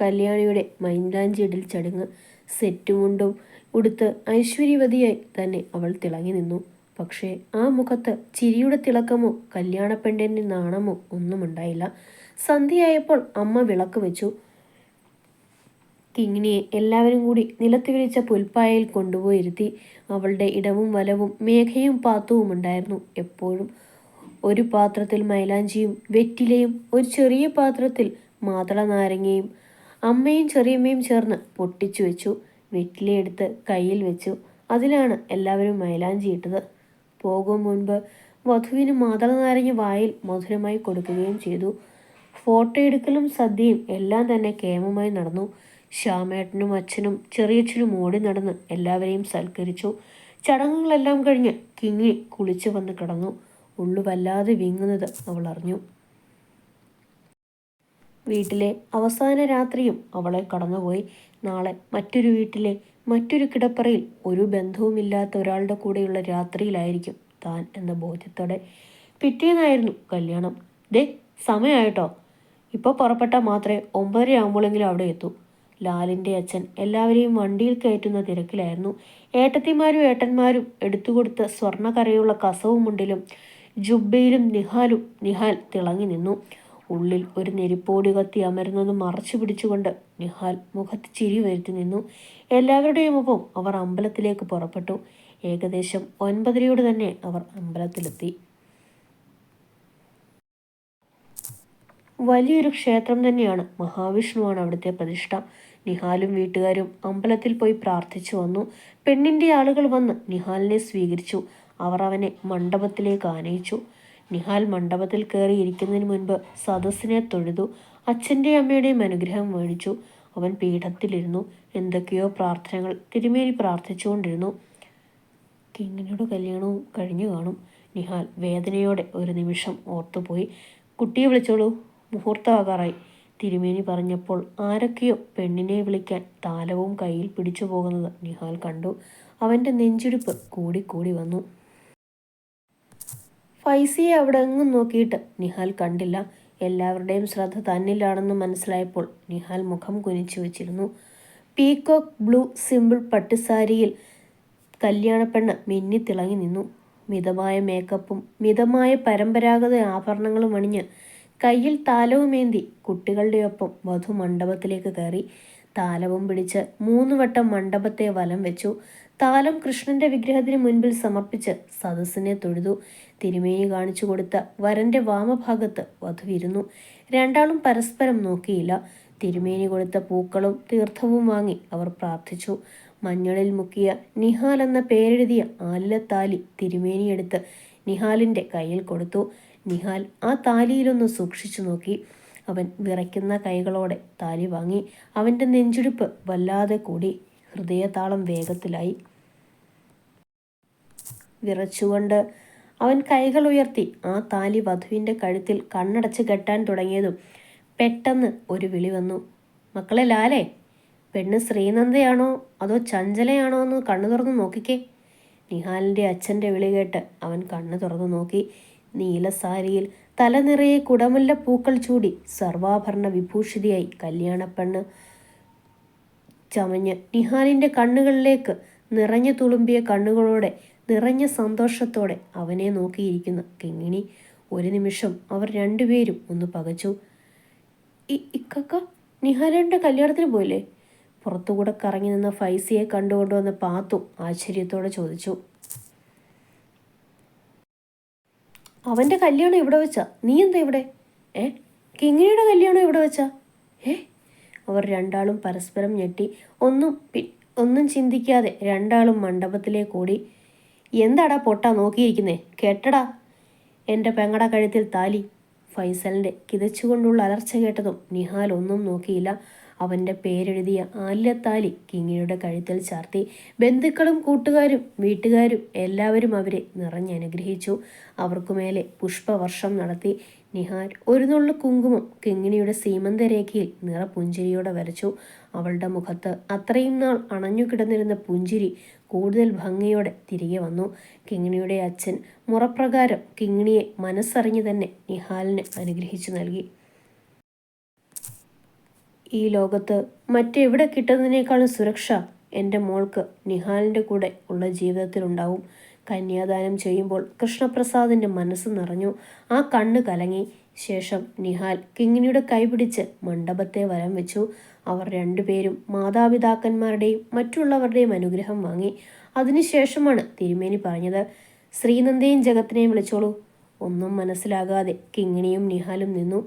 കല്യാണിയുടെ മൈലാഞ്ചിയിടൽ ചടങ്ങ്. സെറ്റുമുണ്ടും ഉടുത്ത് ഐശ്വര്യവതിയായി തന്നെ അവൾ തിളങ്ങി നിന്നു. പക്ഷേ ആ മുഖത്ത് ചിരിയുടെ തിളക്കമോ കല്യാണപ്പെണ്ണിൻ്റെ നാണമോ ഒന്നും ഉണ്ടായില്ല. സന്ധ്യയായപ്പോൾ അമ്മ വിളക്ക് വെച്ചു. കിങ്ങിണിയെ എല്ലാവരും കൂടി നിലത്ത് വിരിച്ച പുൽപ്പായയിൽ കൊണ്ടുപോയി ഇരുത്തി. അവളുടെ ഇടവും വലവും മേഘയും പാത്തുവും ഉണ്ടായിരുന്നു എപ്പോഴും. ഒരു പാത്രത്തിൽ മൈലാഞ്ചിയും വെറ്റിലയും, ഒരു ചെറിയ പാത്രത്തിൽ മാതള നാരങ്ങയും അമ്മയും ചെറിയമ്മയും ചേർന്ന് പൊട്ടിച്ചു വെച്ചു. വെറ്റിലയെടുത്ത് കയ്യിൽ വെച്ചു. അതിലാണ് എല്ലാവരും മൈലാഞ്ചി ഇട്ടത്. പോകും മുൻപ് വധുവിന് മാതള നാരങ്ങ വായിൽ മധുരമായി കൊടുക്കുകയും ചെയ്തു. ഫോട്ടോ എടുക്കലും സദ്യയും എല്ലാം തന്നെ കേമമായി നടന്നു. ശ്യാമേട്ടനും അച്ഛനും ചെറിയച്ഛനും ഓടി നടന്ന് എല്ലാവരെയും സൽക്കരിച്ചു. ചടങ്ങുകളെല്ലാം കഴിഞ്ഞ് കിങ്ങി കുളിച്ചു വന്ന് കിടന്നു. ഉള്ളു വല്ലാതെ വീങ്ങുന്നത് അവൾ അറിഞ്ഞു. വീട്ടിലെ അവസാന രാത്രിയും അവളെ കടന്നുപോയി. നാളെ മറ്റൊരു വീട്ടിലെ മറ്റൊരു കിടപ്പറയിൽ ഒരു ബന്ധവുമില്ലാത്ത ഒരാളുടെ കൂടെയുള്ള രാത്രിയിലായിരിക്കും താൻ എന്ന ബോധ്യത്തോടെ. പിറ്റേന്നായിരുന്നു കല്യാണം. ദേ സമയമായിട്ടോ, ഇപ്പോൾ പുറപ്പെട്ടാൽ മാത്രമേ 9:30 ആകുമ്പോഴെങ്കിലും അവിടെ എത്തൂ. ലാലിൻ്റെ അച്ഛൻ എല്ലാവരെയും വണ്ടിയിൽ കയറ്റുന്ന തിരക്കിലായിരുന്നു. ഏട്ടത്തിമാരും ഏട്ടന്മാരും എടുത്തുകൊടുത്ത സ്വർണ്ണക്കരയുള്ള കസവും മുണ്ടിലും ജുബ്ബയിലും നിഹാൽ തിളങ്ങി നിന്നു. ഉള്ളിൽ ഒരു നെരിപ്പോടി കത്തി അമരുന്നത് മറച്ചു പിടിച്ചുകൊണ്ട് നിഹാൽ മുഖത്ത് ചിരി വരുത്തി നിന്നു. എല്ലാവരുടെയും ഒപ്പം അവർ അമ്പലത്തിലേക്ക് പുറപ്പെട്ടു. ഏകദേശം 9:30 തന്നെ അവർ അമ്പലത്തിലെത്തി. വലിയൊരു ക്ഷേത്രം തന്നെയാണ്. മഹാവിഷ്ണുവാണ് അവിടുത്തെ പ്രതിഷ്ഠ. നിഹാലും വീട്ടുകാരും അമ്പലത്തിൽ പോയി പ്രാർത്ഥിച്ചു വന്നു. പെണ്ണിൻ്റെ ആളുകൾ വന്ന് നിഹാലിനെ സ്വീകരിച്ചു. അവർ അവനെ മണ്ഡപത്തിലേക്ക് ആനയിച്ചു. നിഹാൽ മണ്ഡപത്തിൽ കയറി ഇരിക്കുന്നതിന് മുൻപ് സദസ്സിനെ തൊഴുതു. അച്ഛൻ്റെയും അമ്മയുടെയും അനുഗ്രഹം മേടിച്ചു. അവൻ പീഠത്തിലിരുന്നു. എന്തൊക്കെയോ പ്രാർത്ഥനകൾ തിരുമേനി പ്രാർത്ഥിച്ചുകൊണ്ടിരുന്നു. കിങ്ങിണിയുടെ കല്യാണവും കഴിഞ്ഞു കാണും. നിഹാൽ വേദനയോടെ ഒരു നിമിഷം ഓർത്തുപോയി. കുട്ടിയെ വിളിച്ചോളൂ, മുഹൂർത്തമാകാറായി. തിരുമേനി പറഞ്ഞപ്പോൾ ആരൊക്കെയോ പെണ്ണിനെ വിളിക്കാൻ താലവും കയ്യിൽ പിടിച്ചു പോകുന്നത് നിഹാൽ കണ്ടു. അവൻ്റെ നെഞ്ചിടിപ്പ് കൂടിക്കൂടി വന്നു. ഫൈസിയെ അവിടെ എങ്ങും നോക്കിയിട്ട് നിഹാൽ കണ്ടില്ല. എല്ലാവരുടെയും ശ്രദ്ധ തന്നിലാണെന്ന് മനസ്സിലായപ്പോൾ നിഹാൽ മുഖം കുനിച്ചു വെച്ചിരുന്നു. പീകോക്ക് ബ്ലൂ സിമ്പിൾ പട്ടുസാരിയിൽ കല്യാണപ്പെണ്ണ് മിന്നിത്തിളങ്ങി നിന്നു. മിതമായ മേക്കപ്പും മിതമായ പരമ്പരാഗത ആഭരണങ്ങളും അണിഞ്ഞ് കയ്യിൽ താലവുമേന്തി കുട്ടികളുടെ ഒപ്പം വധു മണ്ഡപത്തിലേക്ക് കയറി. താലവും പിടിച്ച് 3 വട്ടം മണ്ഡപത്തെ വലം വെച്ചു. താലം കൃഷ്ണന്റെ വിഗ്രഹത്തിന് മുൻപിൽ സമർപ്പിച്ച് സദസ്സിനെ തൊഴുതു. തിരുമേനി കാണിച്ചു കൊടുത്ത വരന്റെ വാമഭാഗത്ത് വധുവിരുന്നു. രണ്ടാളും പരസ്പരം നോക്കിയില്ല. തിരുമേനി കൊടുത്ത പൂക്കളും തീർത്ഥവും വാങ്ങി അവർ പ്രാർത്ഥിച്ചു. മഞ്ഞളിൽ മുക്കിയ നിഹാൽ എന്ന പേരെഴുതിയ ആലിലത്താലി തിരുമേനിയെടുത്ത് നിഹാലിൻ്റെ കയ്യിൽ കൊടുത്തു. നിഹാൽ ആ താലിയിലൊന്ന് സൂക്ഷിച്ചു നോക്കി. അവൻ വിറയ്ക്കുന്ന കൈകളോടെ താലി വാങ്ങി. അവൻ്റെ നെഞ്ചിടിപ്പ് വല്ലാതെ കൂടി. ഹൃദയതാളം വേഗത്തിലായി. വിറച്ചുകൊണ്ട് അവൻ കൈകൾ ഉയർത്തി ആ താലി വധുവിൻ്റെ കഴുത്തിൽ കണ്ണടച്ച് കെട്ടാൻ തുടങ്ങിയതും പെട്ടെന്ന് ഒരു വിളി വന്നു. മക്കളെ ലാലേ, പെണ്ണ് ശ്രീനന്ദയാണോ അതോ ചഞ്ചലയാണോ എന്ന് കണ്ണു തുറന്നു നോക്കിക്കേ. നിഹാലിൻ്റെ അച്ഛൻ്റെ വിളി കേട്ട് അവൻ കണ്ണു തുറന്നു നോക്കി. നീലസാരിയിൽ തലനിറയെ കുടമുല്ല പൂക്കൾ ചൂടി സർവാഭരണ വിഭൂഷിതയായി കല്യാണപ്പെണ്ണ് ചമഞ്ഞ് നിഹാലിൻ്റെ കണ്ണുകളിലേക്ക് നിറഞ്ഞു തുളുമ്പിയ കണ്ണുകളോടെ നിറഞ്ഞ സന്തോഷത്തോടെ അവനെ നോക്കിയിരിക്കുന്ന കിങ്ങിണി. ഒരു നിമിഷം അവർ രണ്ടുപേരും ഒന്ന് പകച്ചു. ഇക്കക്ക നിഹാലിൻ്റെ കല്യാണത്തിന് പോയില്ലേ? പുറത്തുകൂടെ കറങ്ങി നിന്ന ഫൈസിയെ കണ്ടുകൊണ്ടുവന്ന പാത്തു ആശ്ചര്യത്തോടെ ചോദിച്ചു. അവൻ്റെ കല്യാണം ഇവിടെ വെച്ചാ? നീ എന്താ ഇവിടെ? കിങ്ങിണിയുടെ കല്യാണം ഇവിടെ വെച്ചാ? അവർ രണ്ടാളും പരസ്പരം ഞെട്ടി. ഒന്നും ചിന്തിക്കാതെ രണ്ടാളും മണ്ഡപത്തിലേക്ക് ഓടി. എന്താടാ പൊട്ടാ നോക്കിയിരിക്കുന്നേ? കെട്ടടാ എൻ്റെ പെങ്ങട കഴുത്തിൽ താലി. ഫൈസലിൻ്റെ കിതച്ചുകൊണ്ടുള്ള അലർച്ച കേട്ടതും നിഹാൽ ഒന്നും നോക്കിയില്ല. അവൻ്റെ പേരെഴുതിയ ആലിലത്താലി കിങ്ങിണിയുടെ കഴുത്തിൽ ചാർത്തി. ബന്ധുക്കളും കൂട്ടുകാരും വീട്ടുകാരും എല്ലാവരും അവരെ നിറഞ്ഞനുഗ്രഹിച്ചു. അവർക്കുമേലെ പുഷ്പവർഷം നടത്തി. നിഹാൽ ഒരു നുള്ളു കുങ്കുമം കിങ്ങിണിയുടെ സീമന്തരേഖയിൽ നിറപുഞ്ചിരിയോടെ വരച്ചു. അവളുടെ മുഖത്ത് അത്രയും നാൾ അണഞ്ഞു കിടന്നിരുന്ന പുഞ്ചിരി കൂടുതൽ ഭംഗിയോടെ തിരികെ വന്നു. കിങ്ങിണിയുടെ അച്ഛൻ മുറപ്രകാരം കിങ്ങിണിയെ മനസ്സറിഞ്ഞു തന്നെ നിഹാലിന് അനുഗ്രഹിച്ചു നൽകി. ഈ ലോകത്ത് മറ്റെവിടെ കിട്ടുന്നതിനേക്കാളും സുരക്ഷ എൻ്റെ മോൾക്ക് നിഹാലിൻ്റെ കൂടെ ഉള്ള ജീവിതത്തിലുണ്ടാവും. കന്യാദാനം ചെയ്യുമ്പോൾ കൃഷ്ണപ്രസാദിൻ്റെ മനസ്സ് നിറഞ്ഞു. ആ കണ്ണ് കലങ്ങി. ശേഷം നിഹാൽ കിങ്ങിണിയുടെ കൈപിടിച്ച് മണ്ഡപത്തെ വലം വെച്ചു. അവർ രണ്ടുപേരും മാതാപിതാക്കന്മാരുടെയും മറ്റുള്ളവരുടെയും അനുഗ്രഹം വാങ്ങി. അതിനുശേഷമാണ് തിരുമേനി പറഞ്ഞത്, ശ്രീനന്ദയും ജഗത്തിനെയും വിളിച്ചോളൂ. ഒന്നും മനസ്സിലാകാതെ കിങ്ങിണിയും നിഹാലും നിന്നു.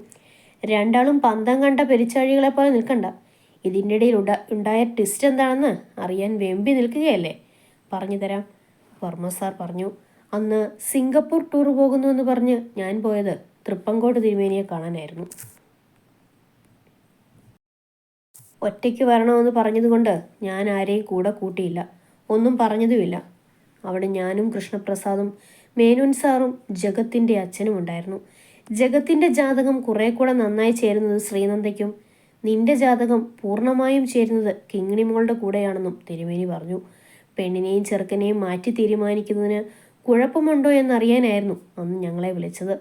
രണ്ടാളും പന്തം കണ്ട പെരിച്ചാഴികളെ പോലെ നിൽക്കണ്ട. ഇതിൻ്റെ ഇടയിൽ ഉണ്ടായ ട്വിസ്റ്റ് എന്താണെന്ന് അറിയാൻ വെമ്പി നിൽക്കുകയല്ലേ? പറഞ്ഞു തരാം, വർമ്മ സാർ പറഞ്ഞു. അന്ന് സിംഗപ്പൂർ ടൂർ പോകുന്നുവെന്ന് പറഞ്ഞ് ഞാൻ പോയത് തൃപ്പങ്കോട്ട് തിരുമേനിയെ കാണാനായിരുന്നു. ഒറ്റയ്ക്ക് വരണമെന്ന് പറഞ്ഞതുകൊണ്ട് ഞാൻ ആരെയും കൂടെ കൂട്ടിയില്ല, ഒന്നും പറഞ്ഞതുമില്ല. അവിടെ ഞാനും കൃഷ്ണപ്രസാദും മേനോൻ സാറും ജഗത്തിൻ്റെ അച്ഛനും ഉണ്ടായിരുന്നു. ജഗത്തിൻ്റെ ജാതകം കുറെ കൂടെ നന്നായി ചേരുന്നത് ശ്രീനന്ദയ്ക്കും, നിന്റെ ജാതകം പൂർണ്ണമായും ചേരുന്നത് കിങ്ങിണിമോളുടെ കൂടെയാണെന്നും തിരുമേനി പറഞ്ഞു. പെണ്ണിനെയും ചെറുക്കനെയും മാറ്റി തീരുമാനിക്കുന്നതിന് കുഴപ്പമുണ്ടോ എന്നറിയാനായിരുന്നു അന്ന് ഞങ്ങളെ വിളിച്ചത്.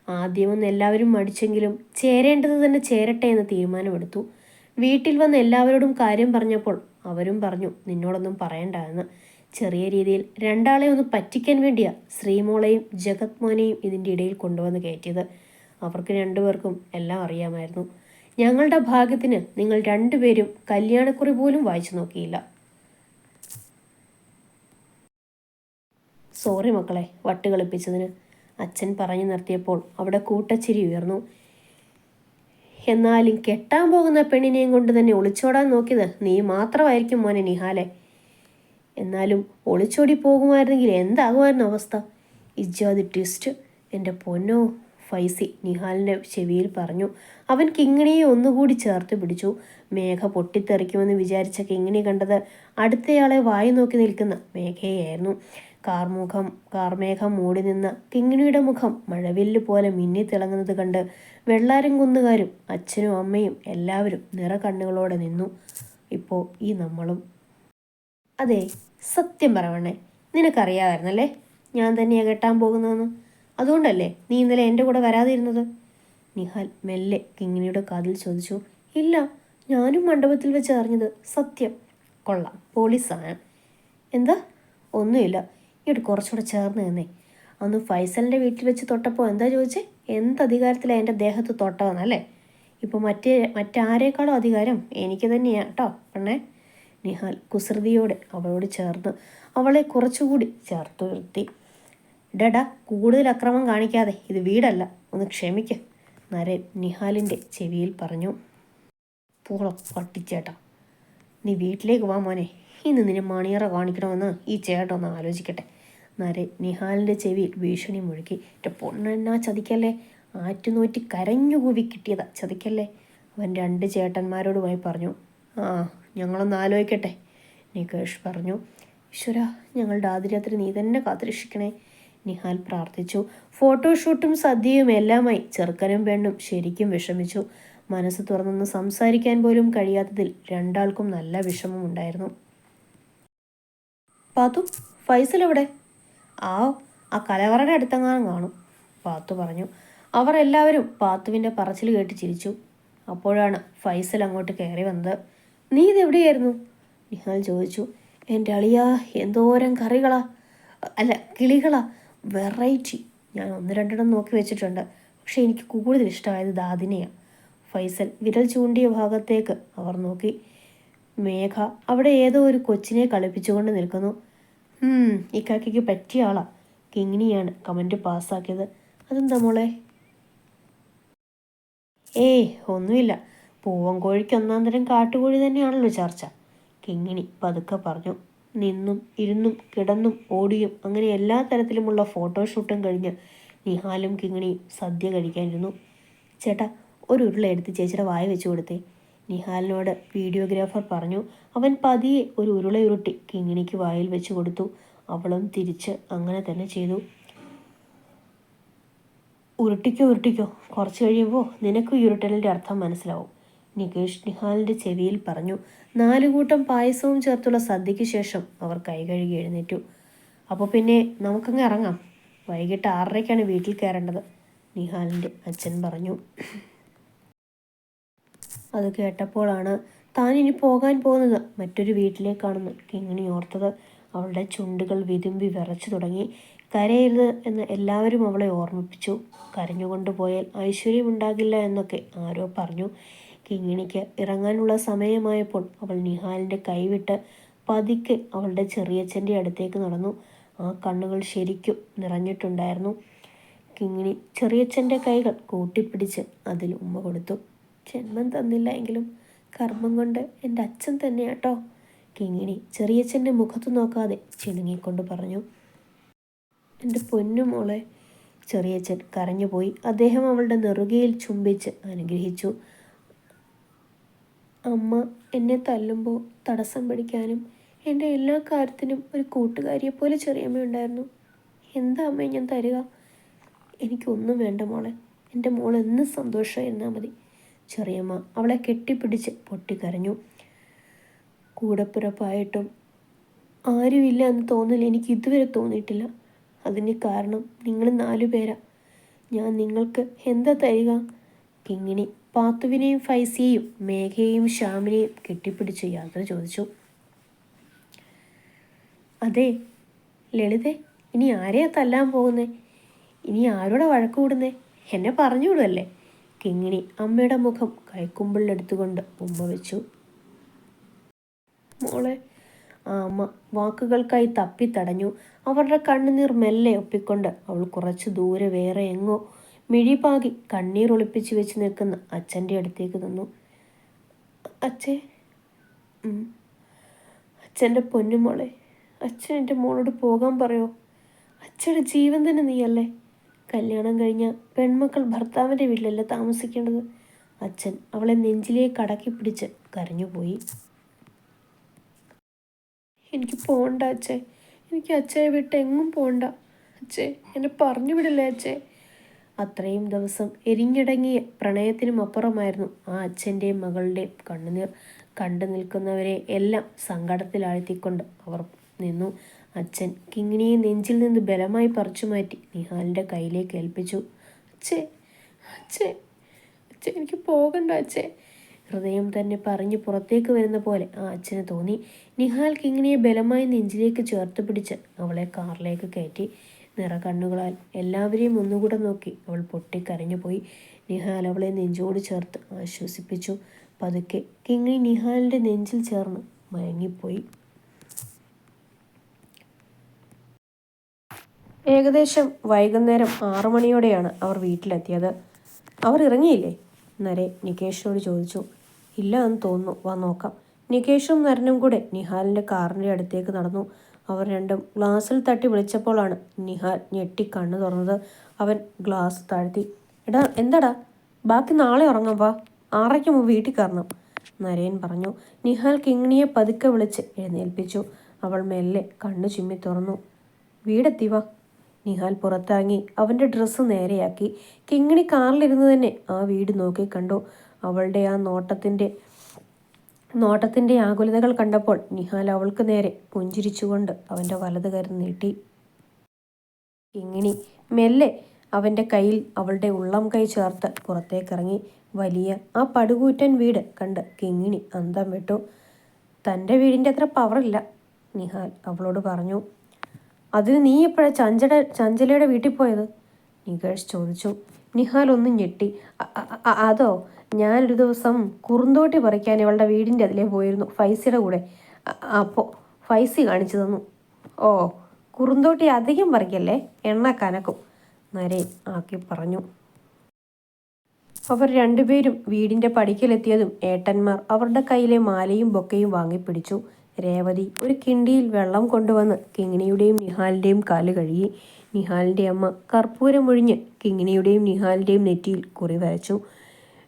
ആദ്യമൊന്ന് എല്ലാവരും മടിച്ചെങ്കിലും ചേരേണ്ടത് തന്നെ ചേരട്ടെ എന്ന് തീരുമാനമെടുത്തു. വീട്ടിൽ വന്ന് എല്ലാവരോടും കാര്യം പറഞ്ഞപ്പോൾ അവരും പറഞ്ഞു നിന്നോടൊന്നും പറയണ്ട എന്ന്. ചെറിയ രീതിയിൽ രണ്ടാളെ ഒന്ന് പറ്റിക്കാൻ വേണ്ടിയാ ശ്രീമോളെയും ജഗത് മോനെയും ഇതിൻ്റെ ഇടയിൽ കൊണ്ടുവന്ന് കയറ്റിയത്. അവർക്ക് രണ്ടുപേർക്കും എല്ലാം അറിയാമായിരുന്നു. ഞങ്ങളുടെ ഭാഗ്യത്തിന് നിങ്ങൾ രണ്ടുപേരും കല്യാണക്കുറി പോലും വായിച്ചു നോക്കിയില്ല. സോറി മക്കളെ വട്ടുകളിപ്പിച്ചതിന്, അച്ഛൻ പറഞ്ഞു നിർത്തിയപ്പോൾ അവിടെ കൂട്ടച്ചിരി ഉയർന്നു. എന്നാലും കെട്ടാൻ പോകുന്ന പെണ്ണിനെയും കൊണ്ട് തന്നെ ഒളിച്ചോടാൻ നോക്കിയത് നീ മാത്രമായിരിക്കും മോനെ നിഹാലെ. എന്നാലും ഒളിച്ചോടി പോകുമായിരുന്നെങ്കിൽ എന്താകുമായിരുന്നു അവസ്ഥ? ഇജാതി ട്വിസ്റ്റ്. എൻ്റെ പൊന്നോ, ഫൈസി നിഹാലിൻ്റെ ചെവിയിൽ പറഞ്ഞു. അവൻ കിങ്ങിണിയെ ഒന്നുകൂടി ചേർത്ത് പിടിച്ചു. മേഘ പൊട്ടിത്തെറിക്കുമെന്ന് വിചാരിച്ച കിങ്ങിണി കണ്ടത് അടുത്തയാളെ വായി നോക്കി നിൽക്കുന്ന മേഘയായിരുന്നു. കാർമേഘം മൂടി നിന്ന കിങ്ങിണിയുടെ മുഖം മഴവില്ല് പോലെ മിന്നിത്തിളങ്ങുന്നത് കണ്ട് വെള്ളാരം കുന്നുകാരും അച്ഛനും അമ്മയും എല്ലാവരും നിറകണ്ണുകളോടെ നിന്നു. ഇപ്പോൾ ഈ നമ്മളും. അതെ, സത്യം പറയണേ, നിനക്കറിയാമായിരുന്നല്ലേ ഞാൻ തന്നെയാണ് കെട്ടാൻ പോകുന്നതെന്ന്? അതുകൊണ്ടല്ലേ നീ ഇന്നലെ എൻ്റെ കൂടെ വരാതിരുന്നത്? നിഹാൽ മെല്ലെ കിങ്ങിണിയുടെ കാതിൽ ചോദിച്ചു. ഇല്ല, ഞാനും മണ്ഡപത്തിൽ വെച്ച് അറിഞ്ഞത്. സത്യം. കൊള്ളാം, പോലീസാണ്. എന്താ? ഒന്നുമില്ല, ഇങ്ങോട്ട് കുറച്ചുകൂടെ ചേർന്ന് നിന്നേ. അന്ന് ഫൈസലിൻ്റെ വീട്ടിൽ വെച്ച് തൊട്ടപ്പോൾ എന്താ ചോദിച്ചേ? എന്തധികാരത്തിലാണ് എൻ്റെ ദേഹത്ത് തൊട്ടതെന്നല്ലേ? ഇപ്പോൾ മറ്റാരേക്കാളും അധികാരം എനിക്ക് തന്നെയാണ് കേട്ടോ പെണ്ണേ. നിഹാൽ കുസൃതിയോടെ അവളോട് ചേർന്ന് അവളെ കുറച്ചുകൂടി ചേർത്ത് നിർത്തി. ഡടാ, കൂടുതൽ അക്രമം കാണിക്കാതെ, ഇത് വീടല്ല, ഒന്ന് ക്ഷമിക്ക്, നരൻ നിഹാലിൻ്റെ ചെവിയിൽ പറഞ്ഞു. പോള പട്ടിച്ചേട്ടാ, നീ വീട്ടിലേക്ക് വാ മോനെ, ഇന്ന് നിന്നെ മണിയറ കാണിക്കണമെന്ന് ഈ ചേട്ടൻ ഒന്ന് ആലോചിക്കട്ടെ. നരൻ നിഹാലിൻ്റെ ചെവിയിൽ ഭീഷണി മുഴുക്കി. എൻ്റെ പൊണ്ണെന്നാ ചതിക്കല്ലേ, ആറ്റുനോറ്റി കരഞ്ഞു കൂവി കിട്ടിയതാ, ചതിക്കല്ലേ, അവൻ രണ്ട് ചേട്ടന്മാരോടുമായി പറഞ്ഞു. ആ, ഞങ്ങളൊന്ന് ആലോചിക്കട്ടെ, നികേഷ് പറഞ്ഞു. ഈശ്വര, ഞങ്ങളുടെ ആദ്യരാത്രി നീ തന്നെ കാത്തുരക്ഷിക്കണേ, നിഹാൽ പ്രാർത്ഥിച്ചു. ഫോട്ടോഷൂട്ടും സദ്യയും എല്ലാമായി ചെറുക്കനും പെണ്ണും ശരിക്കും വിഷമിച്ചു. മനസ്സ് തുറന്നൊന്ന് സംസാരിക്കാൻ പോലും കഴിയാത്തതിൽ രണ്ടാൾക്കും നല്ല വിഷമമുണ്ടായിരുന്നു. പാത്തു, ഫൈസൽ എവിടെ? ആ കലവറയുടെ അടുത്തെങ്ങാനും കാണും, പാത്തു പറഞ്ഞു. അവർ എല്ലാവരും പാത്തുവിൻ്റെ പറച്ചിൽ കേട്ട് ചിരിച്ചു. അപ്പോഴാണ് ഫൈസൽ അങ്ങോട്ട് കയറി വന്നത്. നീ ഇതെവിടെയായിരുന്നു? നിഹാൽ ചോദിച്ചു. എൻ്റെ അളിയാ, എന്തോരം കറികളാ, അല്ല കിളികളാ, വെറൈറ്റി. ഞാൻ ഒന്ന് രണ്ടെണ്ണം നോക്കി വെച്ചിട്ടുണ്ട്, പക്ഷെ എനിക്ക് കൂടുതൽ ഇഷ്ടമായത് ദാദിനെയാണ്. ഫൈസൽ വിരൽ ചൂണ്ടിയ ഭാഗത്തേക്ക് അവർ നോക്കി. മേഘ അവിടെ ഏതോ ഒരു കൊച്ചിനെ കളിപ്പിച്ചുകൊണ്ട് നിൽക്കുന്നു. ഇക്കാക്കയ്ക്ക് പറ്റിയ ആളാ. കിങ്ങിണിയാണ് കമൻറ്റ് പാസ്സാക്കിയത്. അതെന്താ മോളെ? ഒന്നുമില്ല, പൂവൻകോഴിക്ക് ഒന്നാം തരം കാട്ടുകോഴി തന്നെയാണല്ലോ ചർച്ച, കിങ്ങിണി പതുക്കെ പറഞ്ഞു. നിന്നും ഇരുന്നും കിടന്നും ഓടിയും അങ്ങനെ എല്ലാ തരത്തിലുമുള്ള ഫോട്ടോഷൂട്ടും കഴിഞ്ഞ് നിഹാലും കിങ്ങിണിയും സദ്യ കഴിക്കാനിരുന്നു. ചേട്ടാ, ഒരു ഉരുള എടുത്ത് ചേച്ചിയുടെ വായ വെച്ച് കൊടുത്തേ, നിഹാലിനോട് വീഡിയോഗ്രാഫർ പറഞ്ഞു. അവൻ പതിയെ ഒരു ഉരുള ഉരുട്ടി കിങ്ങിണിക്ക് വായിൽ വെച്ച് കൊടുത്തു. അവളും തിരിച്ച് അങ്ങനെ തന്നെ ചെയ്തു. ഉരുട്ടിക്കോ, കുറച്ച് കഴിയുമ്പോൾ നിനക്ക് ഉരുട്ടലിൻ്റെ അർത്ഥം മനസ്സിലാവും, നികേഷ് നിഹാലിൻ്റെ ചെവിയിൽ പറഞ്ഞു. 4 കൂട്ടം പായസവും ചേർത്തുള്ള സദ്യയ്ക്ക് ശേഷം അവർ കൈ കഴുകി എഴുന്നേറ്റു. അപ്പോൾ പിന്നെ നമുക്കങ്ങ് ഇറങ്ങാം, വൈകിട്ട് 6:30-ക്കാണ് വീട്ടിൽ കയറേണ്ടത്, നിഹാലിൻ്റെ അച്ഛൻ പറഞ്ഞു. അത് കേട്ടപ്പോഴാണ് താൻ ഇനി പോകാൻ പോകുന്നത് മറ്റൊരു വീട്ടിലേക്കാണെന്ന് കിങ്ങിണി ഓർത്തത്. അവളുടെ ചുണ്ടുകൾ വിതുമ്പി വിറച്ചു തുടങ്ങി. കരയരുത് എന്ന് എല്ലാവരും അവളെ ഓർമ്മിപ്പിച്ചു. കരഞ്ഞുകൊണ്ട് പോയാൽ ഐശ്വര്യമുണ്ടാകില്ല എന്നൊക്കെ ആരോ പറഞ്ഞു. കിങ്ങിണിക്ക് ഇറങ്ങാനുള്ള സമയമായപ്പോൾ അവൾ നിഹാലിൻ്റെ കൈവിട്ട് പതുക്കെ അവളുടെ ചെറിയച്ഛൻ്റെ അടുത്തേക്ക് നടന്നു. ആ കണ്ണുകൾ ശരിക്കും നിറഞ്ഞിട്ടുണ്ടായിരുന്നു. കിങ്ങിണി ചെറിയച്ഛൻ്റെ കൈകൾ കൂട്ടിപ്പിടിച്ച് അതിൽ ഉമ്മ കൊടുത്തു. ജന്മം തന്നില്ല എങ്കിലും കർമ്മം കൊണ്ട് എൻ്റെ അച്ഛൻ തന്നെയാട്ടോ, കിങ്ങിണി ചെറിയച്ഛൻ്റെ മുഖത്ത് നോക്കാതെ ചിണുങ്ങിക്കൊണ്ട് പറഞ്ഞു. എൻ്റെ പൊന്നു മോളെ. ചെറിയച്ഛൻ കരഞ്ഞുപോയി. അദ്ദേഹം അവളുടെ നെറുകയിൽ ചുംബിച്ച് അനുഗ്രഹിച്ചു. അമ്മ എന്നെ തല്ലുമ്പോൾ തടസ്സം പിടിക്കാനും എൻ്റെ എല്ലാ കാര്യത്തിനും ഒരു കൂട്ടുകാരിയെപ്പോലെ ചെറിയമ്മയുണ്ടായിരുന്നു. എന്താ അമ്മ ഞാൻ തരിക? എനിക്കൊന്നും വേണ്ട മോളെ. എൻ്റെ മോൾ എന്ന് സന്തോഷമായിരുന്നാൽ മതി. ചെറിയമ്മ അവളെ കെട്ടിപ്പിടിച്ച് പൊട്ടിക്കരഞ്ഞു. കൂടപ്പിറപ്പായിട്ടും ആരുമില്ല എന്ന് തോന്നൽ എനിക്ക് ഇതുവരെ തോന്നിയിട്ടില്ല. അതിന് കാരണം നിങ്ങൾ 4 പേരാ. ഞാൻ നിങ്ങൾക്ക് എന്താ തരിക? കിങ്ങിണി പാത്തുവിനെയും ഫൈസിയെയും മേഘയെയും ശ്യാമിനെയും കെട്ടിപ്പിടിച്ച് യാത്ര ചോദിച്ചു. അതെ ലളിതേ, ഇനി ആരെയാ തല്ലാൻ പോകുന്നേ? ഇനി ആരോടെ വഴക്ക് കൂടുന്നേ? എന്നെ പറഞ്ഞു വിടുമല്ലേ? കിങ്ങിണി അമ്മയുടെ മുഖം കൈക്കുമ്പിളിലെടുത്തുകൊണ്ട് ഉമ്മ വെച്ചു. മോളെ. ആ അമ്മ വാക്കുകൾക്കായി തപ്പിത്തടഞ്ഞു. അവരുടെ കണ്ണുനീർ മെല്ലെ ഒപ്പിക്കൊണ്ട് അവൾ കുറച്ച് ദൂരെ വേറെ എങ്ങോ മിഴിപാകി കണ്ണീർ ഒളിപ്പിച്ച് വെച്ച് നിൽക്കുന്ന അച്ഛൻ്റെ അടുത്തേക്ക് നിന്നു. അച്ഛേ. അച്ഛൻ്റെ പൊന്നുമോളെ, അച്ഛൻ എൻ്റെ മോളോട് പോകാൻ പറയോ? അച്ഛയുടെ ജീവൻ തന്നെ നീയല്ലേ. കല്യാണം കഴിഞ്ഞ പെൺമക്കൾ ഭർത്താവിൻ്റെ വീട്ടിലല്ലേ താമസിക്കേണ്ടത്? അച്ഛൻ അവളെ നെഞ്ചിലേക്ക് അടക്കി പിടിച്ച് കരഞ്ഞുപോയി. എനിക്ക് പോകണ്ട അച്ഛേ. എനിക്ക് അച്ഛയെ വിട്ട് എങ്ങും പോകണ്ട അച്ഛേ. എന്നെ പറഞ്ഞു വിടില്ലേ അച്ഛേ. അത്രയും ദിവസം എരിഞ്ഞടങ്ങിയ പ്രണയത്തിനും അപ്പുറമായിരുന്നു ആ അച്ഛൻ്റെയും മകളുടെയും കണ്ണുനീർ. കണ്ടു നിൽക്കുന്നവരെ എല്ലാം സങ്കടത്തിലാഴ്ത്തിക്കൊണ്ട് അവർ നിന്നു. അച്ഛൻ കിങ്ങിണിയെ നെഞ്ചിൽ നിന്ന് ബലമായി പറിച്ചു മാറ്റി നിഹാലിൻ്റെ കയ്യിലേക്ക് ഏൽപ്പിച്ചു. അച്ഛേ, അച്ഛേ, അച്ഛേ, എനിക്ക് പോകണ്ട അച്ഛേ. ഹൃദയം തന്നെ പറഞ്ഞ് പുറത്തേക്ക് വരുന്ന പോലെ ആ അച്ഛന് തോന്നി. നിഹാൽ കിങ്ങിണിയെ ബലമായി നെഞ്ചിലേക്ക് ചേർത്ത് പിടിച്ച് അവളെ കാറിലേക്ക് കയറ്റി. നിറകണ്ണുകളാൽ എല്ലാവരെയും ഒന്നുകൂടെ നോക്കി അവൾ പൊട്ടിക്കരഞ്ഞുപോയി. നിഹാൽ അവളെ നെഞ്ചോട് ചേർത്ത് ആശ്വസിപ്പിച്ചു. പതുക്കെ കിങ്ങിണി നിഹാലിൻ്റെ നെഞ്ചിൽ ചേർന്ന് മയങ്ങിപ്പോയി. ഏകദേശം വൈകുന്നേരം 6 മണിയോടെയാണ് അവർ വീട്ടിലെത്തിയത്. അവർ ഇറങ്ങിയില്ലേ? നരെ നികേഷിനോട് ചോദിച്ചു. ഇല്ല എന്ന് തോന്നുന്നു, വാ നോക്കാം. നികേഷും നരനും കൂടെ നിഹാലിൻ്റെ കാറിൻ്റെ അടുത്തേക്ക് നടന്നു. അവർ രണ്ടും ഗ്ലാസ്സിൽ തട്ടി വിളിച്ചപ്പോഴാണ് നിഹാൽ ഞെട്ടി കണ്ണു തുറന്നത്. അവൻ ഗ്ലാസ് താഴ്ത്തി. എടാ എന്താടാ? ബാക്കി നാളെ ഉറങ്ങാം, വാ. 6:30 മുമ്പ് വീട്ടിൽ കയറണം, നരയൻ പറഞ്ഞു. നിഹാൽ കിങ്ങിണിയെ പതുക്കെ വിളിച്ച് എഴുന്നേൽപ്പിച്ചു. അവൾ മെല്ലെ കണ്ണു ചിമ്മി തുറന്നു. വീടെത്തി, വാ. നിഹാൽ പുറത്തിറങ്ങി അവൻ്റെ ഡ്രസ്സ് നേരെയാക്കി. കിങ്ങിണി കാറിലിരുന്ന് തന്നെ ആ വീട് നോക്കി കണ്ടു. അവളുടെ ആ നോട്ടത്തിൻ്റെ ആകുലതകൾ കണ്ടപ്പോൾ നിഹാൽ അവൾക്ക് നേരെ പുഞ്ചിരിച്ചുകൊണ്ട് അവൻ്റെ വലത് കരം നീട്ടി. കിങ്ങിണി മെല്ലെ അവൻ്റെ കയ്യിൽ അവളുടെ ഉള്ളം കൈ ചേർത്ത് പുറത്തേക്കിറങ്ങി. വലിയ ആ പടുകൂറ്റൻ വീട് കണ്ട് കിങ്ങിണി അന്തം വിട്ടു. തൻ്റെ വീടിൻ്റെ അത്ര പവറില്ല, നിഹാൽ അവളോട് പറഞ്ഞു. അതിന് നീ എപ്പോഴാണ് ചഞ്ചലയുടെ വീട്ടിൽ പോയത്? നികേഷ് ചോദിച്ചു. നിഹാൽ ഒന്നും ഞെട്ടി. അതോ, ഞാനൊരു ദിവസം കുറുന്തോട്ടി പറിക്കാൻ ഇവളുടെ വീടിൻ്റെ അതിലേ പോയിരുന്നു, ഫൈസിയുടെ കൂടെ. അപ്പോൾ ഫൈസി കാണിച്ചു തന്നു. ഓ, കുറുന്തോട്ടി അധികം പറിക്കല്ലേ, എണ്ണ കനക്കും, നരേ ആക്കി പറഞ്ഞു. അവർ രണ്ടുപേരും വീടിൻ്റെ പടിക്കലെത്തിയതും ഏട്ടന്മാർ അവരുടെ കയ്യിലെ മാലയും ബൊക്കയും വാങ്ങിപ്പിടിച്ചു. രേവതി ഒരു കിണ്ടിയിൽ വെള്ളം കൊണ്ടുവന്ന് കിങ്ങിണിയുടെയും നിഹാലിൻ്റെയും കാല് കഴുകി. നിഹാലിൻ്റെ അമ്മ കർപ്പൂരമൊഴിഞ്ഞ് കിങ്ങിണിയുടെയും നിഹാലിൻ്റെയും നെറ്റിയിൽ കുറി വരച്ചു.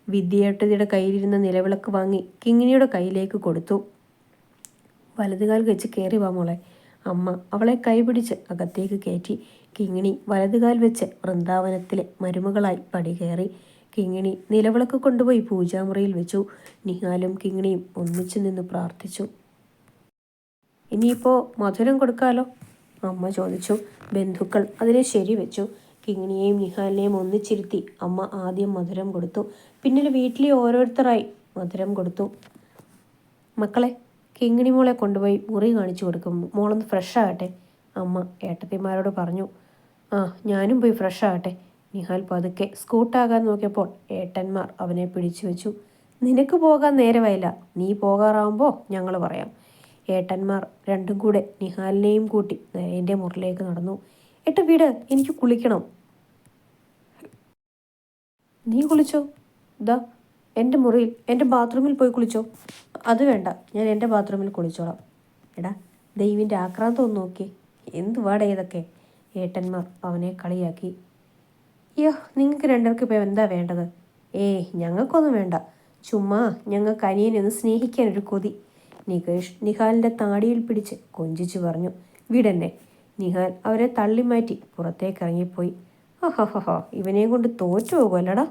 വിദ്യയേട്ടതിയുടെ കയ്യിലിരുന്ന നിലവിളക്ക് വാങ്ങി കിങ്ങിണിയുടെ കയ്യിലേക്ക് കൊടുത്തു. വലതുകാൽ വെച്ച് കയറി വാ മോളെ. അമ്മ അവളെ കൈപിടിച്ച് അകത്തേക്ക് കയറ്റി. കിങ്ങിണി വലതുകാൽ വെച്ച് വൃന്ദാവനത്തിലെ മരുമകളായി പടി കയറി. കിങ്ങിണി നിലവിളക്ക് കൊണ്ടുപോയി പൂജാമുറിയിൽ വെച്ചു. നിഹാലും കിങ്ങിണിയും ഒന്നിച്ചു നിന്ന് പ്രാർത്ഥിച്ചു. ഇനിയിപ്പോൾ മധുരം കൊടുക്കാലോ, അമ്മ ചോദിച്ചു. ബന്ധുക്കൾ അതിനെ ശരിവെച്ചു. കിങ്ങിണിയെയും നിഹാലിനെയും ഒന്നിച്ചിരുത്തി അമ്മ ആദ്യം മധുരം കൊടുത്തു. പിന്നീട് വീട്ടിലെ ഓരോരുത്തരായി മധുരം കൊടുത്തു. മക്കളെ, കിങ്ങിണി മോളെ കൊണ്ടുപോയി മുറി കാണിച്ചു കൊടുക്കും, മോളൊന്ന് ഫ്രഷ് ആകട്ടെ, അമ്മ ഏട്ടത്തിമാരോട് പറഞ്ഞു. ആ, ഞാനും പോയി ഫ്രഷ് ആകട്ടെ. നിഹാൽ പതുക്കെ സ്കൂട്ടാകാൻ നോക്കിയപ്പോൾ ഏട്ടന്മാർ അവനെ പിടിച്ചു വെച്ചു. നിനക്ക് പോകാൻ നേരമായില്ല, നീ പോകാറാവുമ്പോൾ ഞങ്ങൾ പറയാം. ഏട്ടന്മാർ രണ്ടും കൂടെ നിഹാലിനെയും കൂട്ടി നരേൻ്റെ മുറിലേക്ക് നടന്നു. ഏട്ട വീട്, എനിക്ക് കുളിക്കണം. നീ കുളിച്ചോ? ദാ എൻ്റെ മുറിയിൽ, എൻ്റെ ബാത്റൂമിൽ പോയി കുളിച്ചോ. അത് വേണ്ട, ഞാൻ എൻ്റെ ബാത്റൂമിൽ കുളിച്ചോളാം. എടാ, ദൈവിൻ്റെ ആക്രാന്തം ഒന്ന് നോക്കി, എന്തുവാടേ ഇതൊക്കെ. ഏട്ടന്മാർ അവനെ കളിയാക്കി. അയ്യോ, നിങ്ങൾക്ക് രണ്ടുപേർക്ക് ഇപ്പോൾ എന്താ വേണ്ടത്? ഏയ്, ഞങ്ങൾക്കൊന്നും വേണ്ട, ചുമ്മാ ഞങ്ങൾക്ക് അനിയനെ ഒന്ന് സ്നേഹിക്കാനൊരു കൊതി. നികേഷ് നിഹാലിൻ്റെ താടിയിൽ പിടിച്ച് കൊഞ്ചിച്ചു പറഞ്ഞു. വീടെന്നെ. നിഹാൽ അവരെ തള്ളിമാറ്റി പുറത്തേക്ക് ഇറങ്ങിപ്പോയി. ഹഹഹ, ഇവനെയും കൊണ്ട് തോറ്റു പോകുമല്ലടാ.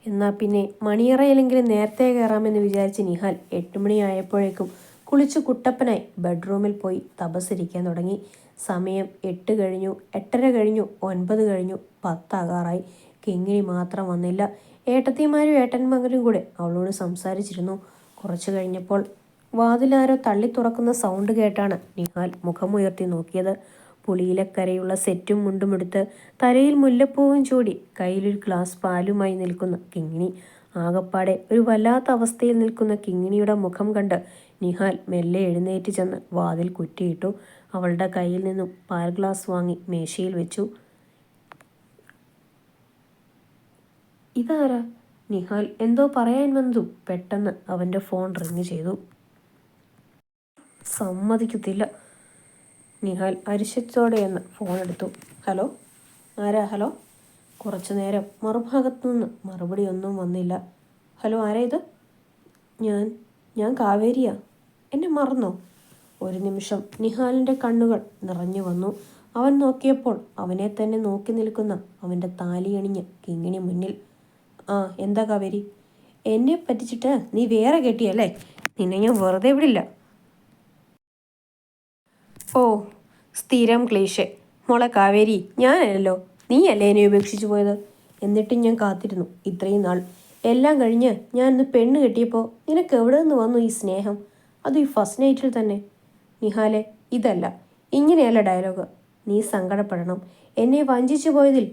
എന്നാൽ പിന്നെ മണിയറയിലെങ്കിലും നേരത്തെ കയറാമെന്ന് വിചാരിച്ച് നിഹാൽ 8 മണിയായപ്പോഴേക്കും കുളിച്ചു കുട്ടപ്പനായി ബെഡ്റൂമിൽ പോയി തപസ്സിരിക്കാൻ തുടങ്ങി. സമയം 8 കഴിഞ്ഞു, 8:30 കഴിഞ്ഞു, 9 കഴിഞ്ഞു, 10 ആകാറായി. കിങ്ങിണി മാത്രം വന്നില്ല. ഏട്ടത്തിമാരും ഏട്ടന്മാരും കൂടെ അവളോട് സംസാരിച്ചിരുന്നു. കുറച്ചു കഴിഞ്ഞപ്പോൾ വാതിലാരോ തള്ളി തുറക്കുന്ന സൗണ്ട് കേട്ടാണ് നിഹാൽ മുഖമുയർത്തി നോക്കിയത്. പുളിയിലക്കരയുള്ള സെറ്റും മുണ്ടുമെടുത്ത് തലയിൽ മുല്ലപ്പൂവും ചൂടി കയ്യിലൊരു ഗ്ലാസ് പാലുമായി നിൽക്കുന്ന കിങ്ങിണി. ആകപ്പാടെ ഒരു വല്ലാത്ത അവസ്ഥയിൽ നിൽക്കുന്ന കിങ്ങിണിയുടെ മുഖം കണ്ട് നിഹാൽ മെല്ലെ എഴുന്നേറ്റ് ചെന്ന് വാതിൽ കുറ്റിയിട്ടു. അവളുടെ കയ്യിൽ നിന്നും പാൽ ഗ്ലാസ് വാങ്ങി മേശയിൽ വെച്ചു. ഇതാരാ? നിഹാൽ എന്തോ പറയാൻ വന്നതും പെട്ടെന്ന് അവൻ്റെ ഫോൺ റിങ് ചെയ്തു. സമ്മതിക്കത്തില്ല. നിഹാൽ അരിശത്തോടെയെന്ന് ഫോൺ എടുത്തു. ഹലോ, ആരാ? ഹലോ. കുറച്ചു നേരം മറുഭാഗത്തു നിന്ന് മറുപടി ഒന്നും വന്നില്ല. ഹലോ, ആരാ ഇത്? ഞാൻ കാവേരിയാ. എന്നെ മറന്നോ? ഒരു നിമിഷം നിഹാലിൻ്റെ കണ്ണുകൾ നിറഞ്ഞു വന്നു. അവൻ നോക്കിയപ്പോൾ അവനെ തന്നെ നോക്കി നിൽക്കുന്ന അവൻ്റെ താലിയണിഞ്ഞ് കിങ്ങിണി മുന്നിൽ. ആ, എന്താ കാവേരി? എന്നെ പറ്റിച്ചിട്ട് നീ വേറെ കെട്ടിയല്ലേ? നിന്നെ ഞാൻ വെറുതെ വിടില്ല. ഓ, സ്ഥിരം ക്ലീശേ. മോളെ കാവേരി, ഞാനല്ലോ, നീയല്ലേ എന്നെ ഉപേക്ഷിച്ചു പോയത്. എന്നിട്ടും ഞാൻ കാത്തിരുന്നു ഇത്രയും നാൾ. എല്ലാം കഴിഞ്ഞ് ഞാൻ ഇന്ന് പെണ്ണ് കെട്ടിയപ്പോൾ നിനക്ക് എവിടെ നിന്ന് വന്നു ഈ സ്നേഹം? അതും ഈ ഫസ്റ്റ് നൈറ്റിൽ തന്നെ. നിഹാലെ, ഇതല്ല, ഇങ്ങനെയല്ല ഡയലോഗ്. നീ സങ്കടപ്പെടണം. എന്നെ വഞ്ചിച്ചു പോയതിൽ.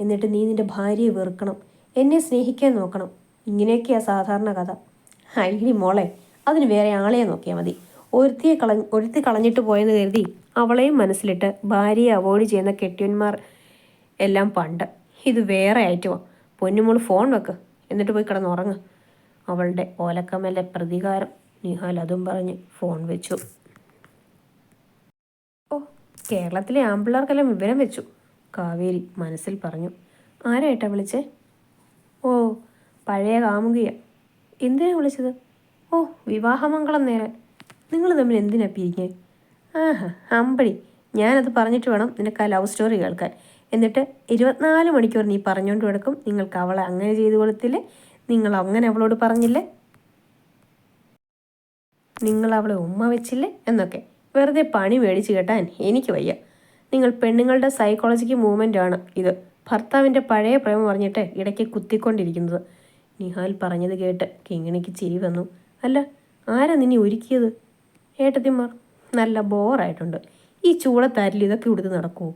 എന്നിട്ട് നീ നിൻ്റെ ഭാര്യയെ വെറുക്കണം, എന്നെ സ്നേഹിക്കാൻ നോക്കണം. ഇങ്ങനെയൊക്കെയാ സാധാരണ കഥ. ഐഡി മോളെ, അതിന് വേറെ ആളെ നോക്കിയാൽ മതി. ഒരുത്തി കളഞ്ഞിട്ട് പോയെന്ന് കരുതി അവളെയും മനസ്സിലിട്ട് ഭാര്യയെ അവോയ്ഡ് ചെയ്യുന്ന കെട്ടിയന്മാർ എല്ലാം പണ്ട്. ഇത് വേറെ ഐറ്റമാണ്. പൊന്നുമോൾ ഫോൺ വെക്ക്, എന്നിട്ട് പോയി കിടന്നുറങ്ങ്. അവളുടെ ഓലക്കമ്മലെ പ്രതികാരം. നിഹാൽ അതും പറഞ്ഞ് ഫോൺ വെച്ചു. ഓ, കേരളത്തിലെ ആമ്പിള്ളേർക്കെല്ലാം വിവരം വെച്ചു, കാവേരി മനസ്സിൽ പറഞ്ഞു. ആരായിട്ടാ വിളിച്ചേ? ഓ, പഴയ കാമുകിയ. എന്തിനാ വിളിച്ചത്? ഓ, വിവാഹമംഗളം നേരാൻ. നിങ്ങൾ തമ്മിൽ എന്തിനാ പിരിഞ്ഞേ? ആഹാ, അമ്പടി, ഞാനത് പറഞ്ഞിട്ട് വേണം നിനക്ക് ആ ലവ് സ്റ്റോറി കേൾക്കാൻ. എന്നിട്ട് 24 മണിക്കൂർ നീ പറഞ്ഞുകൊണ്ട് കിടക്കും, നിങ്ങൾക്ക് അവളെ അങ്ങനെ ചെയ്തു കൊടുത്തില്ലേ, നിങ്ങൾ അങ്ങനെ അവളോട് പറഞ്ഞില്ലേ, നിങ്ങൾ അവളെ ഉമ്മ വെച്ചില്ലേ എന്നൊക്കെ. വെറുതെ പണി മേടിച്ച് കേട്ടാൻ എനിക്ക് വയ്യ. നിങ്ങൾ പെണ്ണുങ്ങളുടെ സൈക്കോളജിക്ക് മൂവ്മെൻ്റ് ആണ് ഇത്. ഭർത്താവിൻ്റെ പഴയ പ്രേമം പറഞ്ഞിട്ട് ഇടയ്ക്ക് കുത്തിക്കൊണ്ടിരിക്കുന്നത്. നിഹാൽ പറഞ്ഞത് കേട്ട് കിങ്ങിണിക്ക് ചിരി വന്നു. അല്ല, ആരാ നിന്നെ ഒരുക്കിയത്? ഏട്ടത്തിമാർ. നല്ല ബോറായിട്ടുണ്ട്. ഈ ചൂടത്താരിൽ ഇതൊക്കെ ഉടുത്ത് നടക്കുമോ?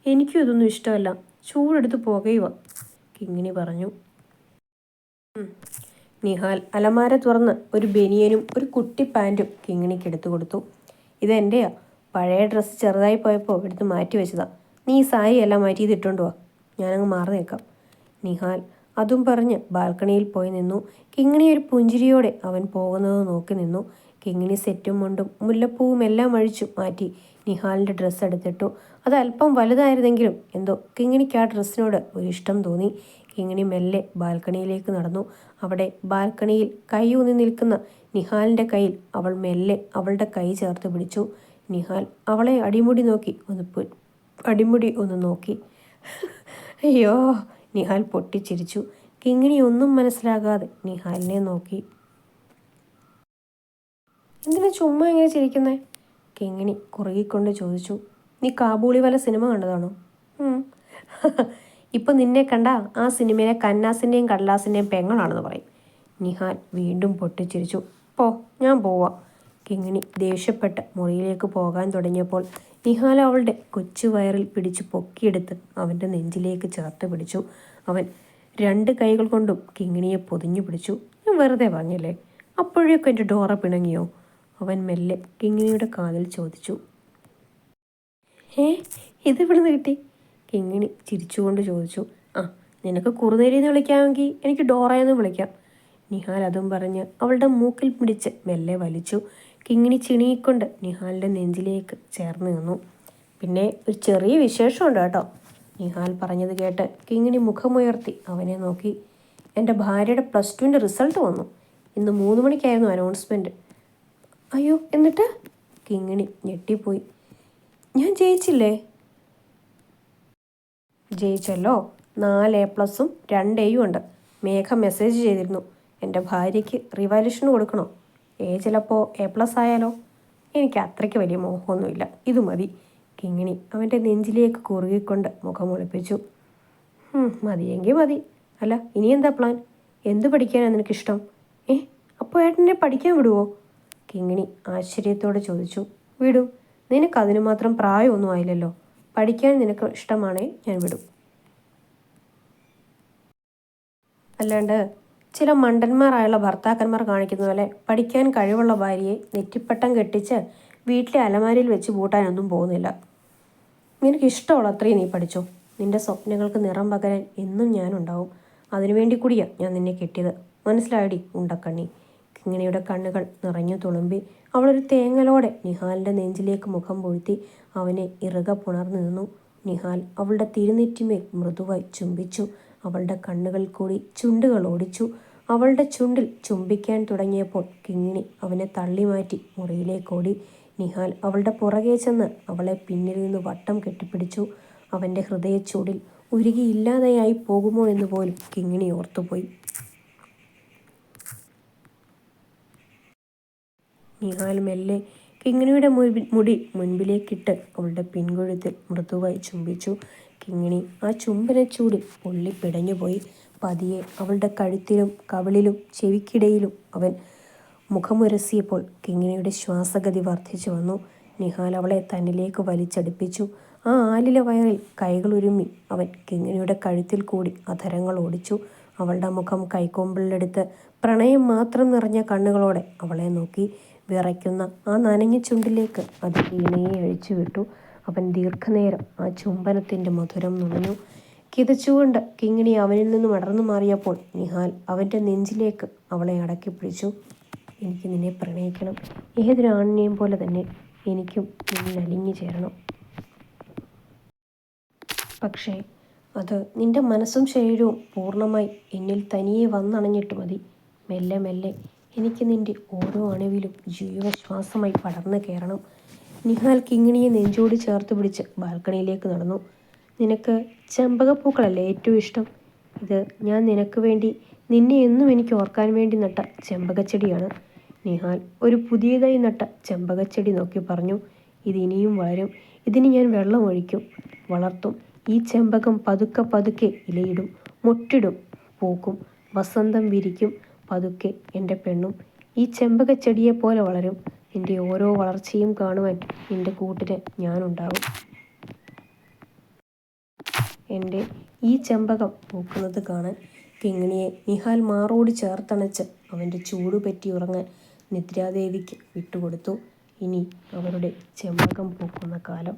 എനിക്കും ഇതൊന്നും ഇഷ്ടമല്ല, ചൂടെടുത്ത് പുകയുക, കിങ്ങിണി പറഞ്ഞു. നിഹാൽ അലമാര തുറന്ന് ഒരു ബനിയനും ഒരു കുട്ടി പാൻറ്റും കിങ്ങിണിക്ക് എടുത്തു കൊടുത്തു. ഇതെൻ്റെയാ, പഴയ ഡ്രസ്സ് ചെറുതായി പോയപ്പോൾ എടുത്ത് മാറ്റി വെച്ചതാ. നീ ഈ സാരി എല്ലാം മാറ്റി ഇതിട്ടുകൊണ്ട് വാ, ഞാനങ്ങ് മാറി നിൽക്കാം. നിഹാൽ അതും പറഞ്ഞ് ബാൽക്കണിയിൽ പോയി നിന്നു. കിങ്ങിണി ഒരു പുഞ്ചിരിയോടെ അവൻ പോകുന്നത് നോക്കി നിന്നു. കിങ്ങിണി സെറ്റും മുണ്ടും മുല്ലപ്പൂവും എല്ലാം അഴിച്ചു മാറ്റി നിഹാലിൻ്റെ ഡ്രസ്സ് എടുത്തിട്ടു. അത് അല്പം വലുതായിരുന്നെങ്കിലും എന്തോ കിങ്ങിണിക്ക് ആ ഡ്രസ്സിനോട് ഒരു ഇഷ്ടം തോന്നി. കിങ്ങിണി മെല്ലെ ബാൽക്കണിയിലേക്ക് നടന്നു. അവിടെ ബാൽക്കണിയിൽ കൈ ഊന്നി നിൽക്കുന്ന നിഹാലിൻ്റെ കയ്യിൽ അവൾ മെല്ലെ അവളുടെ കൈ ചേർത്ത് പിടിച്ചു. നിഹാൽ അവളെ അടിമുടി ഒന്ന് നോക്കി. അയ്യോ, നിഹാൽ പൊട്ടിച്ചിരിച്ചു. കിങ്ങിണി ഒന്നും മനസ്സിലാകാതെ നിഹാലിനെ നോക്കി. എന്തിനാ ചുമ്മാ എങ്ങനെ ചിരിക്കുന്നേ? കിങ്ങിണി കുറുകിക്കൊണ്ട് ചോദിച്ചു. നീ കാബൂളി വല്ല സിനിമ കണ്ടതാണോ? ഇപ്പം നിന്നെ കണ്ട ആ സിനിമയിലെ കന്നാസിൻ്റെയും കടലാസിൻ്റെയും പെങ്ങളാണെന്ന് പറയും. നിഹാൽ വീണ്ടും പൊട്ടിച്ചിരിച്ചു. ഞാൻ പോവാം. കിങ്ങിണി ദേഷ്യപ്പെട്ട് മുറിയിലേക്ക് പോകാൻ തുടങ്ങിയപ്പോൾ നിഹാൽ അവളുടെ കൊച്ചു വയറിൽ പിടിച്ചു പൊക്കിയെടുത്ത് അവൻ്റെ നെഞ്ചിലേക്ക് ചേർത്ത് പിടിച്ചു. അവൻ 2 കൈകൾ കൊണ്ടും കിങ്ങിണിയെ പൊതിഞ്ഞു പിടിച്ചു. ഞാൻ വെറുതെ പറഞ്ഞില്ലേ? അപ്പോഴേക്കും എൻ്റെ ഡോറ പിണങ്ങിയോ? അവൻ മെല്ലെ കിങ്ങിണിയുടെ കാതിൽ ചോദിച്ചു. ഇതെവിടുന്ന് കിട്ടി? കിങ്ങിണി ചിരിച്ചുകൊണ്ട് ചോദിച്ചു. നിനക്ക് കുറുനേരിന്ന് വിളിക്കാമെങ്കിൽ എനിക്ക് ഡോറയെന്ന് വിളിക്കാം. നിഹാൽ അതും പറഞ്ഞ് അവളുടെ മൂക്കിൽ പിടിച്ച് മെല്ലെ വലിച്ചു. കിങ്ങിണി ചിണിയിക്കൊണ്ട് നിഹാലിൻ്റെ നെഞ്ചിലേക്ക് ചേർന്ന് നിന്നു. പിന്നെ ഒരു ചെറിയ വിശേഷമുണ്ട് കേട്ടോ. നിഹാൽ പറഞ്ഞത് കേട്ട് കിങ്ങിണി മുഖമുയർത്തി അവനെ നോക്കി. എൻ്റെ ഭാര്യയുടെ +2ൻ്റെ റിസൾട്ട് വന്നു. ഇന്ന് 3 മണിക്കായിരുന്നു അനൗൺസ്മെൻറ്റ്. അയ്യോ, എന്നിട്ട്? കിങ്ങിണി ഞെട്ടിപ്പോയി. ഞാൻ ജയിച്ചില്ലേ? ജയിച്ചല്ലോ. 4 A+ഉം 2 Aയും ഉണ്ട്. മേഘ മെസ്സേജ് ചെയ്തിരുന്നു. എൻ്റെ ഭാര്യയ്ക്ക് റിവാല്യൂഷൻ കൊടുക്കണോ? ചിലപ്പോൾ A+ ആയാലോ? എനിക്ക് അത്രയ്ക്ക് വലിയ മോഹമൊന്നുമില്ല, ഇത് മതി. കിങ്ങിണി അവൻ്റെ നെഞ്ചിലേക്ക് കുറുകിക്കൊണ്ട് മുഖമൊളിപ്പിച്ചു. മതിയെങ്കിൽ മതി. അല്ല, ഇനി എന്താ പ്ലാൻ? എന്ത് പഠിക്കാനാണ് നിനക്കിഷ്ടം? അപ്പോൾ ഏട്ടനെ പഠിക്കാൻ വിടുവോ? കിങ്ങിണി ആശ്ചര്യത്തോടെ ചോദിച്ചു. വിടും. നിനക്കതിനു മാത്രം പ്രായമൊന്നും ആയില്ലല്ലോ. പഠിക്കാൻ നിനക്ക് ഇഷ്ടമാണേ ഞാൻ വിടും. അല്ലാണ്ട് ചില മണ്ടന്മാരായുള്ള ഭർത്താക്കന്മാർ കാണിക്കുന്ന പോലെ പഠിക്കാൻ കഴിവുള്ള ഭാര്യയെ നെറ്റിപ്പട്ടം കെട്ടിച്ച് വീട്ടിലെ അലമാരിയിൽ വെച്ച് പൂട്ടാനൊന്നും പോകുന്നില്ല. നിനക്കിഷ്ടമുള്ള അത്രയും നീ പഠിച്ചോ. നിൻ്റെ സ്വപ്നങ്ങൾക്ക് നിറം പകരാൻ എന്നും ഞാനുണ്ടാവും. അതിനുവേണ്ടി കൂടിയാണ് ഞാൻ നിന്നെ കെട്ടിയത്. മനസ്സിലായടി ഉണ്ടക്കണ്ണി? കിങ്ങിണിയുടെ കണ്ണുകൾ നിറഞ്ഞു തുളുമ്പി. അവളൊരു തേങ്ങലോടെ നിഹാലിൻ്റെ നെഞ്ചിലേക്ക് മുഖം പൊഴുത്തി അവനെ ഇറുക പുണർന്നു നിന്നു. നിഹാൽ അവളുടെ തിരുനെറ്റിമേൽ മൃദുവായി ചുംബിച്ചു. അവളുടെ കണ്ണുകളിൽ കൂടി ചുണ്ടുകൾ ഓടിച്ചു. അവളുടെ ചുണ്ടിൽ ചുംബിക്കാൻ തുടങ്ങിയപ്പോൾ കിങ്ങിണി അവനെ തള്ളി മാറ്റി മുറിയിലേക്കോടി. നിഹാൽ അവളുടെ പുറകെ ചെന്ന് അവളെ പിന്നിൽ നിന്ന് വട്ടം കെട്ടിപ്പിടിച്ചു. അവൻ്റെ ഹൃദയച്ചൂടിൽ ഉരുകിയില്ലാതെയായി പോകുമോ എന്ന് പോലും കിങ്ങിണി ഓർത്തുപോയി. നിഹാൽ മെല്ലെ കിങ്ങിണിയുടെ മുടി മുൻപിലേക്കിട്ട് അവളുടെ പിൻകൊഴുത്തിൽ മൃദുവായി ചുംബിച്ചു. കിങ്ങിണി ആ ചുംബനച്ചൂടിൽ പൊള്ളിപ്പിടഞ്ഞുപോയി. പതിയെ അവളുടെ കഴുത്തിലും കവിളിലും ചെവിക്കിടയിലും അവൻ മുഖമുരസിയപ്പോൾ കിങ്ങിണിയുടെ ശ്വാസഗതി വർദ്ധിച്ചു വന്നു. നിഹാൽ അവളെ തന്നിലേക്ക് വലിച്ചടുപ്പിച്ചു. ആ ആലില വയറിൽ കൈകളുരുമ്മി അവൻ കിങ്ങിണിയുടെ കഴുത്തിൽ കൂടി അധരങ്ങൾ ഓടിച്ചു. അവളുടെ മുഖം കൈക്കൊമ്പിലെടുത്ത് പ്രണയം മാത്രം നിറഞ്ഞ കണ്ണുകളോടെ അവളെ നോക്കി. വിറയ്ക്കുന്ന ആ നനഞ്ഞ ചുണ്ടിലേക്ക് അത് വീണയെ അഴിച്ചുവിട്ടു. അവൻ ദീർഘനേരം ആ ചുംബനത്തിൻ്റെ മധുരം നുണഞ്ഞു. കിതച്ചുകൊണ്ട് കിങ്ങിണി അവനിൽ നിന്നും അടർന്നു മാറിയപ്പോൾ നിഹാൽ അവൻ്റെ നെഞ്ചിലേക്ക് അവളെ അടക്കി പിടിച്ചു. എനിക്ക് നിന്നെ പ്രണയിക്കണം. ഏതൊരു ആണിനെയും പോലെ തന്നെ എനിക്കും നിന്നിൽ അലിഞ്ഞു ചേരണം. പക്ഷേ അത് നിൻ്റെ മനസ്സും ശരീരവും പൂർണ്ണമായി എന്നിൽ തനിയെ വന്നണഞ്ഞിട്ട് മതി. മെല്ലെ മെല്ലെ എനിക്ക് നിൻ്റെ ഓരോ അണുവിലും ജീവശ്വാസമായി പടർന്നു കയറണം. നിഹാൽ കിങ്ങിണിയെ നെഞ്ചോട് ചേർത്ത് പിടിച്ച് ബാൽക്കണിയിലേക്ക് നടന്നു. നിനക്ക് ചെമ്പകപ്പൂക്കളല്ലേ ഏറ്റവും ഇഷ്ടം? ഇത് ഞാൻ നിനക്ക് വേണ്ടി, നിന്നെ എന്നും എനിക്ക് ഓർക്കാൻ വേണ്ടി നട്ട ചെമ്പകച്ചെടിയാണ്. നിഹാൽ ഒരു പുതിയതായി നട്ട ചെമ്പകച്ചെടി നോക്കി പറഞ്ഞു. ഇതിനിയും വളരും. ഇതിന് ഞാൻ വെള്ളമൊഴിക്കും, വളർത്തും. ഈ ചെമ്പകം പതുക്കെ പതുക്കെ ഇലയിടും, മൊട്ടിടും, പൂക്കും, വസന്തം വിരിക്കും. പതുക്കെ എൻ്റെ പെണ്ണും ഈ ചെമ്പകച്ചെടിയെപ്പോലെ വളരും. നിൻ്റെ ഓരോ വളർച്ചയും കാണുവാൻ നിൻ്റെ കൂട്ടിന് ഞാനുണ്ടാകും. എൻ്റെ ഈ ചെമ്പകം പൂക്കുന്നത് കാണാൻ. കിങ്ങിണിയെ നിഹാൽ മാറോട് ചേർത്തണച്ച് അവൻ്റെ ചൂടുപറ്റി ഉറങ്ങാൻ നിദ്രാദേവിക്ക് വിട്ടുകൊടുത്തു. ഇനി അവരുടെ ചെമ്പകം പൂക്കുന്ന കാലം.